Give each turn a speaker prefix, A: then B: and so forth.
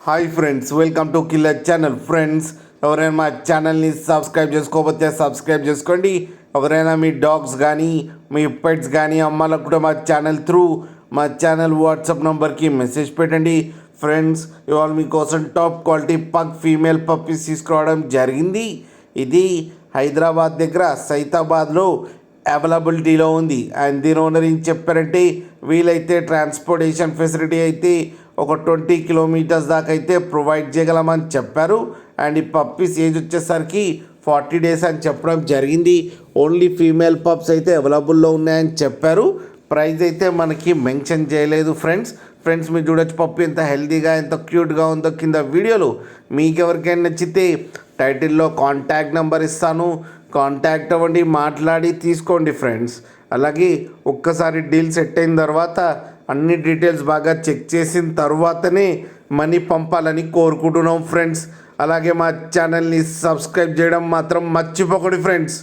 A: Hi friends, welcome to killer channel. Friends, ఎవరైనా మా ఛానల్ని సబ్స్క్రైబ్ చేసుకోకపోతే సబ్స్క్రైబ్ చేసుకోండి. ఎవరైనా మీ డాగ్స్ కానీ మీ పెట్స్ కానీ అమ్మాలకు కూడా మా ఛానల్ వాట్సాప్ నెంబర్కి మెసేజ్ పెట్టండి. ఫ్రెండ్స్, ఇవాళ మీకోసం top quality pug female puppies తీసుకురావడం జరిగింది. ఇది హైదరాబాద్ దగ్గర సైతాబాద్లో అవైలబిలిటీలో ఉంది. అండ్ దీని ఓనర్ ఏం చెప్పారంటే, వీలైతే ట్రాన్స్పోర్టేషన్ ఫెసిలిటీ అయితే ఒక 20 కిలోమీటర్స్ దాకా అయితే ప్రొవైడ్ చేయగలమని చెప్పారు. అండ్ ఈ పప్పీస్ ఏజ్ వచ్చేసరికి 40 డేస్ అని చెప్పడం జరిగింది. ఓన్లీ ఫీమేల్ పప్స్ అయితే అవైలబుల్లో ఉన్నాయని చెప్పారు. ప్రైస్ అయితే మనకి మెన్షన్ చేయలేదు. ఫ్రెండ్స్ మీరు చూడొచ్చు పప్పి ఎంత హెల్తీగా ఎంత క్యూట్గా ఉందో కింద వీడియోలో. మీకు ఎవరికైనా నచ్చితే టైటిల్లో కాంటాక్ట్ నెంబర్ ఇస్తాను, కాంటాక్ట్ అవ్వండి, మాట్లాడి తీసుకోండి ఫ్రెండ్స్. అలాగే ఒక్కసారి డీల్ సెట్ అయిన తర్వాత అన్ని డీటెయిల్స్ బాగా చెక్ చేసిన తర్వాతనే మనీ పంపాలని కోరుకుంటున్నాం ఫ్రెండ్స్. అలాగే మా ఛానల్ని సబ్స్క్రైబ్ చేయడం మాత్రం మర్చిపోకండి ఫ్రెండ్స్.